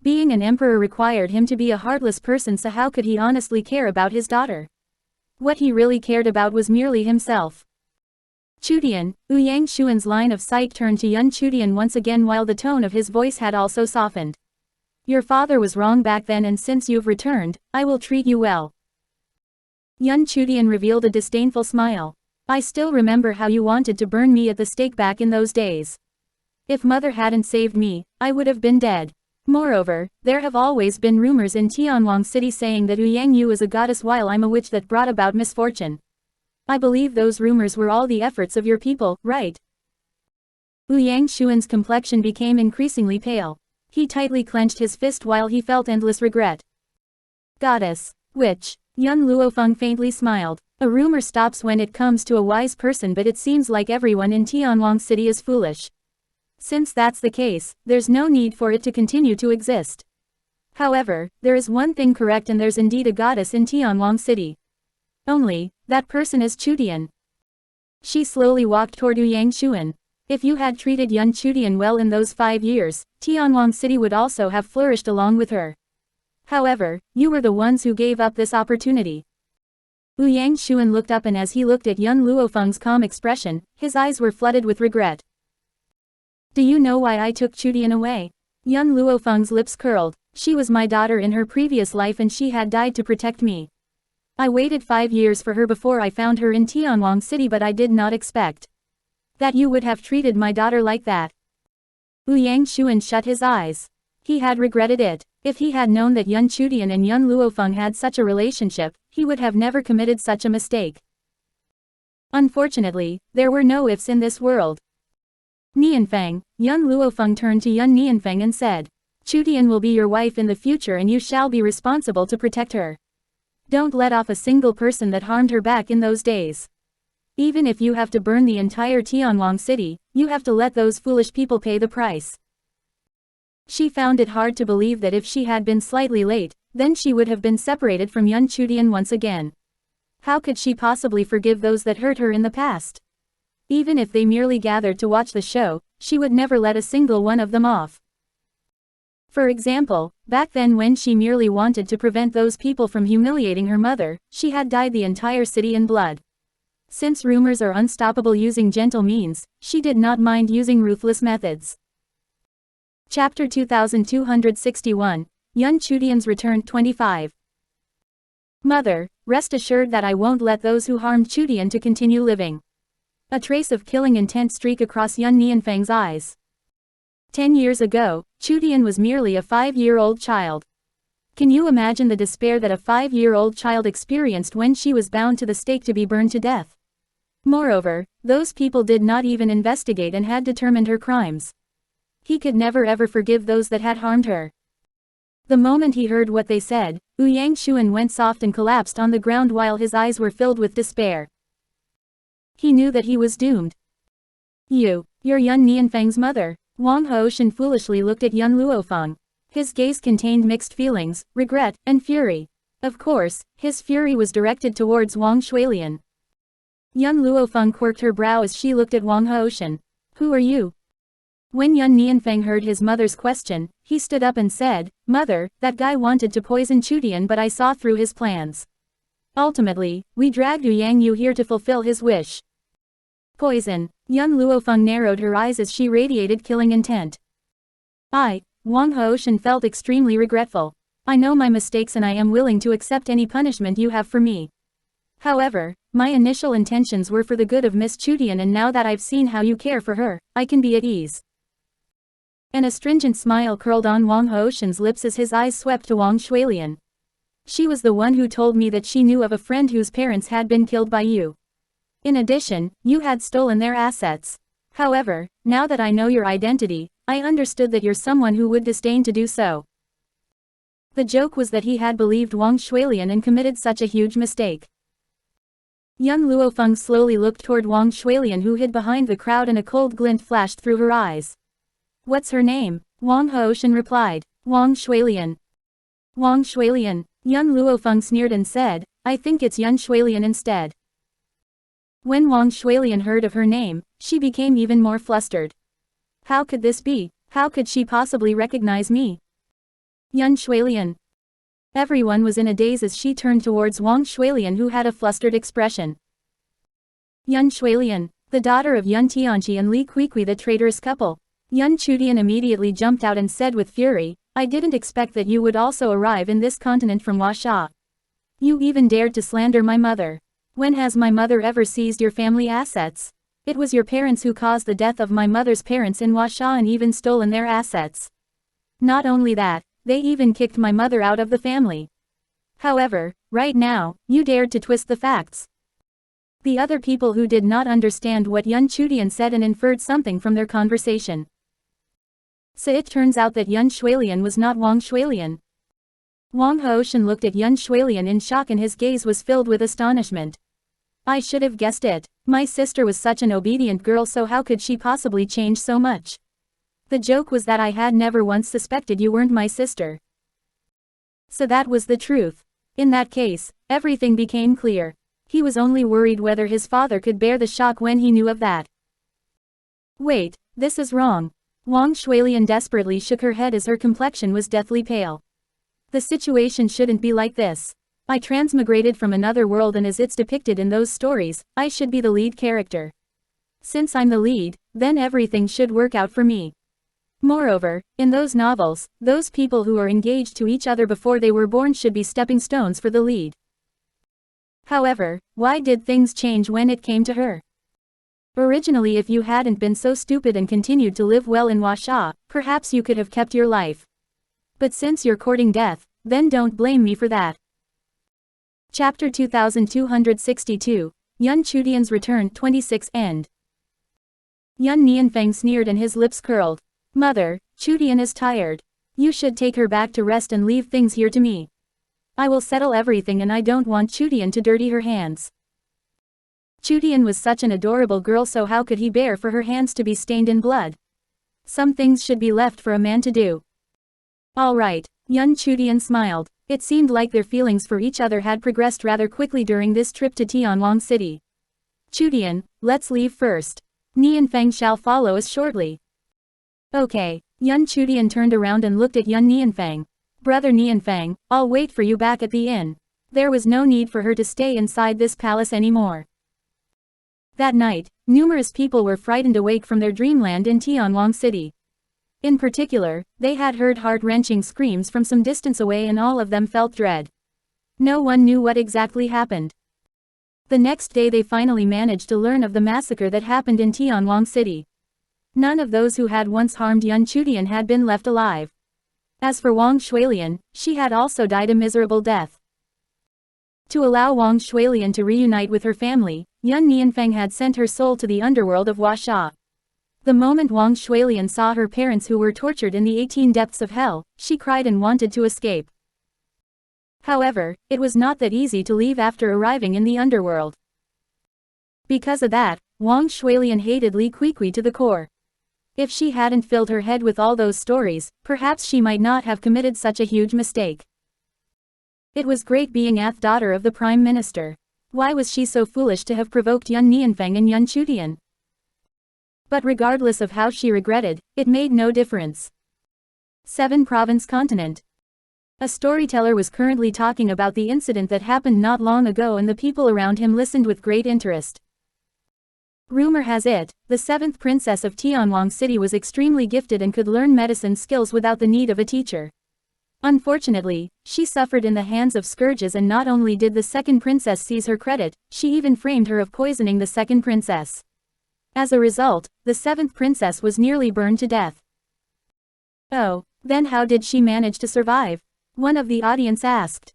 Being an emperor required him to be a heartless person, so how could he honestly care about his daughter? What he really cared about was merely himself. Chudian, Ouyang Xuan's line of sight turned to Yun Chudian once again while the tone of his voice had also softened. Your father was wrong back then and since you've returned, I will treat you well. Yun Chudian revealed a disdainful smile. I still remember how you wanted to burn me at the stake back in those days. If mother hadn't saved me, I would have been dead. Moreover, there have always been rumors in Tianwang City saying that Yang Yu is a goddess while I'm a witch that brought about misfortune. I believe those rumors were all the efforts of your people, right? Yang Xuan's complexion became increasingly pale. He tightly clenched his fist while he felt endless regret. Goddess. Witch. Young Luo Feng faintly smiled. A rumor stops when it comes to a wise person, but it seems like everyone in Tianwang City is foolish. Since that's the case, there's no need for it to continue to exist. However, there is one thing correct, and there's indeed a goddess in Tianwang City. Only, that person is Chudian. She slowly walked toward Yang Xuan. If you had treated Yun Chudian well in those 5 years, Tianwang City would also have flourished along with her. However, you were the ones who gave up this opportunity. Yang Xuan looked up, and as he looked at Yun Luofeng's calm expression, his eyes were flooded with regret. Do you know why I took Chudian away? Yun Luofeng's lips curled. She was my daughter in her previous life and she had died to protect me. I waited 5 years for her before I found her in Tianwang City, but I did not expect that you would have treated my daughter like that. Yang Xuan shut his eyes. He had regretted it. If he had known that Yun Chudian and Yun Luofeng had such a relationship, he would have never committed such a mistake. Unfortunately, there were no ifs in this world. Nianfeng. Yun Luofeng turned to Yun Nianfeng and said, Chudian will be your wife in the future and you shall be responsible to protect her. Don't let off a single person that harmed her back in those days. Even if you have to burn the entire Tianwang City, you have to let those foolish people pay the price. She found it hard to believe that if she had been slightly late, then she would have been separated from Yun Chudian once again. How could she possibly forgive those that hurt her in the past? Even if they merely gathered to watch the show, she would never let a single one of them off. For example, back then when she merely wanted to prevent those people from humiliating her mother, she had dyed the entire city in blood. Since rumors are unstoppable using gentle means, she did not mind using ruthless methods. Chapter 2261, Yun Chudian's Return 25. Mother, rest assured that I won't let those who harmed Chudian to continue living. A trace of killing intent streak across Yun Nianfeng's eyes. 10 years ago, Chudian was merely a 5-year-old child. Can you imagine the despair that a 5-year-old child experienced when she was bound to the stake to be burned to death? Moreover, those people did not even investigate and had determined her crimes. He could never ever forgive those that had harmed her. The moment he heard what they said, Yang Xuan went soft and collapsed on the ground while his eyes were filled with despair. He knew that he was doomed. You're Yun Nianfeng's mother. Wang Hoshan foolishly looked at Yun Luofeng. His gaze contained mixed feelings, regret, and fury. Of course, his fury was directed towards Wang Shuilian. Yun Luofeng quirked her brow as she looked at Wang Hoshan. Who are you? When Yun Nianfeng heard his mother's question, he stood up and said, Mother, that guy wanted to poison Chudian, but I saw through his plans. Ultimately, we dragged Yang Yu here to fulfill his wish. Poison. Yun Luofeng narrowed her eyes as she radiated killing intent. Wang Hoshan felt extremely regretful. I know my mistakes and I am willing to accept any punishment you have for me. However, my initial intentions were for the good of Miss Chudian, and now that I've seen how you care for her, I can be at ease. An astringent smile curled on Wang Hoshan's lips as his eyes swept to Wang Shuilian. She was the one who told me that she knew of a friend whose parents had been killed by you. In addition, you had stolen their assets. However, now that I know your identity, I understood that you're someone who would disdain to do so. The joke was that he had believed Wang Shuilian and committed such a huge mistake. Yun Luofeng slowly looked toward Wang Shuilian, who hid behind the crowd, and a cold glint flashed through her eyes. What's her name? Wang Hoshan replied. Wang Shuilian. Wang Shuilian. Yun Luofeng sneered and said, I think it's Yun Shuilian instead. When Wang Shuilian heard of her name, she became even more flustered. How could this be? How could she possibly recognize me? Yun Shuilian. Everyone was in a daze as she turned towards Wang Shuilian, who had a flustered expression. Yun Shuilian, the daughter of Yun Tianqi and Li Kuikui, the traitorous couple. Yun Chudian immediately jumped out and said with fury, I didn't expect that you would also arrive in this continent from Hua Xia. You even dared to slander my mother. When has my mother ever seized your family assets? It was your parents who caused the death of my mother's parents in Hua Xia and even stolen their assets. Not only that, they even kicked my mother out of the family. However, right now, you dared to twist the facts. The other people who did not understand what Yan Chudian said and inferred something from their conversation. So it turns out that Yan Shuilian was not Wang Shuilian. Wang Hoshan looked at Yan Shuilian in shock and his gaze was filled with astonishment. I should have guessed it. My sister was such an obedient girl, so how could she possibly change so much? The joke was that I had never once suspected you weren't my sister. So that was the truth. In that case, everything became clear. He was only worried whether his father could bear the shock when he knew of that. Wait, this is wrong. Wang Shuilian desperately shook her head as her complexion was deathly pale. The situation shouldn't be like this. I transmigrated from another world, and as it's depicted in those stories, I should be the lead character. Since I'm the lead, then everything should work out for me. Moreover, in those novels, those people who are engaged to each other before they were born should be stepping stones for the lead. However, why did things change when it came to her? Originally, if you hadn't been so stupid and continued to live well in Hua Xia, perhaps you could have kept your life. But since you're courting death, then don't blame me for that. Chapter 2262, Yan Chudian's Return 26 End. Yan Nianfeng sneered and his lips curled. Mother, Chudian is tired. You should take her back to rest and leave things here to me. I will settle everything, and I don't want Chudian to dirty her hands. Chudian was such an adorable girl, so how could he bear for her hands to be stained in blood? Some things should be left for a man to do. All right, Yan Chudian smiled. It seemed like their feelings for each other had progressed rather quickly during this trip to Tianwang City. Chudian, let's leave first. Nianfeng shall follow us shortly. Okay. Yan Chudian turned around and looked at Yan Nianfeng. Brother Nianfeng, I'll wait for you back at the inn. There was no need for her to stay inside this palace anymore. That night, numerous people were frightened awake from their dreamland in Tianwang City. In particular, they had heard heart-wrenching screams from some distance away, and all of them felt dread. No one knew what exactly happened. The next day they finally managed to learn of the massacre that happened in Tianwang City. None of those who had once harmed Yan Chudian had been left alive. As for Wang Shuilian, she had also died a miserable death. To allow Wang Shuilian to reunite with her family, Yan Nianfeng had sent her soul to the underworld of Hua Xia. The moment Wang Shuilian saw her parents who were tortured in the 18 depths of hell, she cried and wanted to escape. However, it was not that easy to leave after arriving in the underworld. Because of that, Wang Shuilian hated Li Kuikui to the core. If she hadn't filled her head with all those stories, perhaps she might not have committed such a huge mistake. It was great being the daughter of the Prime Minister. Why was she so foolish to have provoked Yan Nianfeng and Yan Chudian? But regardless of how she regretted, it made no difference. 7 Province Continent. A storyteller was currently talking about the incident that happened not long ago, and the people around him listened with great interest. Rumor has it, the 7th princess of Tianwang City was extremely gifted and could learn medicine skills without the need of a teacher. Unfortunately, she suffered in the hands of scourges, and not only did the 2nd princess seize her credit, she even framed her of poisoning the 2nd princess. As a result, the 7th princess was nearly burned to death. Oh, then how did she manage to survive? One of the audience asked.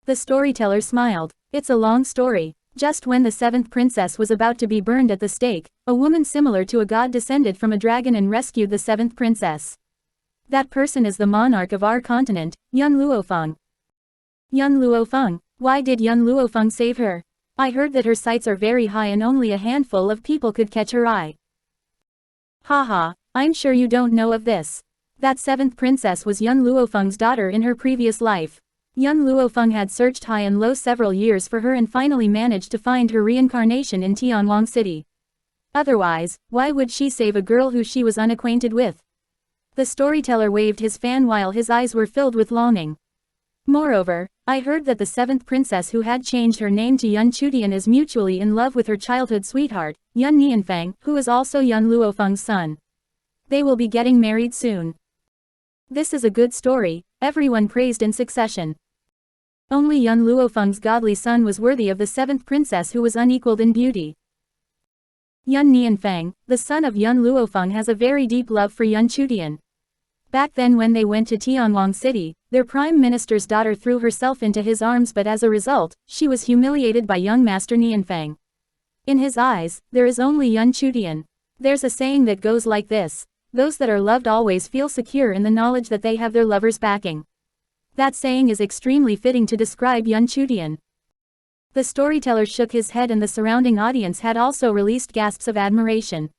The storyteller smiled. It's a long story. Just when the 7th princess was about to be burned at the stake, a woman similar to a god descended from a dragon and rescued the 7th princess. That person is the monarch of our continent, Yan Luo Feng. Yan Luo Feng? Why did Yan Luo Feng save her? I heard that her sights are very high and only a handful of people could catch her eye. Haha, I'm sure you don't know of this. That 7th princess was Yan Luo Feng's daughter in her previous life. Yan Luo Feng had searched high and low several years for her and finally managed to find her reincarnation in Tianwang City. Otherwise, why would she save a girl who she was unacquainted with? The storyteller waved his fan while his eyes were filled with longing. Moreover, I heard that the 7th princess who had changed her name to Yan Chudian is mutually in love with her childhood sweetheart, Yan Nianfeng, who is also Yan Luo Feng's son. They will be getting married soon. This is a good story, everyone praised in succession. Only Yan Luo Feng's godly son was worthy of the 7th princess, who was unequaled in beauty. Yan Nianfeng, the son of Yan Luo Feng, has a very deep love for Yan Chudian. Back then when they went to Tianwang City, their prime minister's daughter threw herself into his arms, but as a result, she was humiliated by young master Nianfeng. In his eyes, there is only Yan Chutian. There's a saying that goes like this: those that are loved always feel secure in the knowledge that they have their lover's backing. That saying is extremely fitting to describe Yan Chutian. The storyteller shook his head and the surrounding audience had also released gasps of admiration.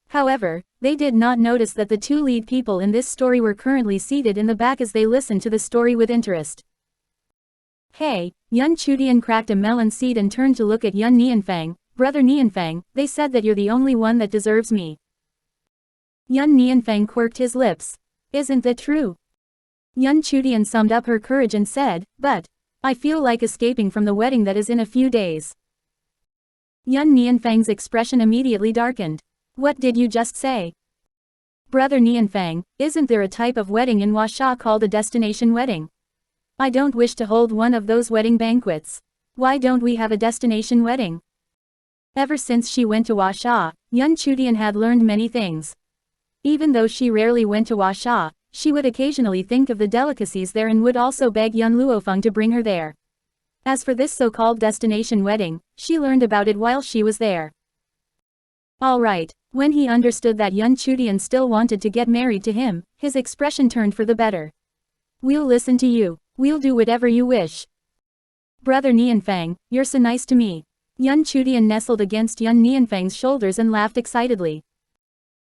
However, they did not notice that the two lead people in this story were currently seated in the back as they listened to the story with interest. Hey, Yan Chutian cracked a melon seed and turned to look at Yan Nianfeng. Brother Nianfeng, they said that you're the only one that deserves me. Yan Nianfeng quirked his lips. Isn't that true? Yan Chutian summed up her courage and said, but I feel like escaping from the wedding that is in a few days. Yan Nianfeng's expression immediately darkened. What did you just say? Brother Nianfeng, isn't there a type of wedding in Hua Xia called a destination wedding? I don't wish to hold one of those wedding banquets. Why don't we have a destination wedding? Ever since she went to Hua Xia, Yan Chutian had learned many things. Even though she rarely went to Hua Xia, she would occasionally think of the delicacies there and would also beg Yan Luo Feng to bring her there. As for this so-called destination wedding, she learned about it while she was there. Alright, when he understood that Yan Chutian still wanted to get married to him, his expression turned for the better. We'll listen to you, we'll do whatever you wish. Brother Nianfeng, you're so nice to me. Yan Chutian nestled against Yan Nianfeng's shoulders and laughed excitedly.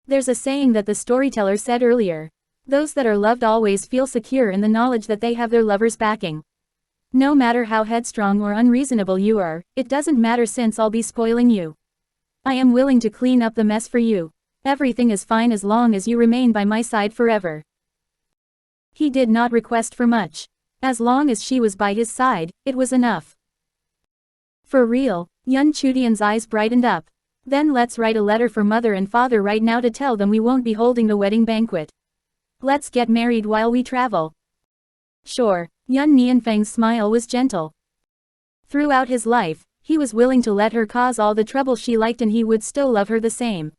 There's a saying that the storyteller said earlier. Those that are loved always feel secure in the knowledge that they have their lover's backing. No matter how headstrong or unreasonable you are, it doesn't matter since I'll be spoiling you. I am willing to clean up the mess for you. Everything is fine as long as you remain by my side forever. He did not request for much. As long as she was by his side, it was enough. For real, Yan Chutian's eyes brightened up. Then let's write a letter for mother and father right now to tell them we won't be holding the wedding banquet. Let's get married while we travel. Sure, Yan Nianfeng's smile was gentle. Throughout his life, he was willing to let her cause all the trouble she liked and he would still love her the same.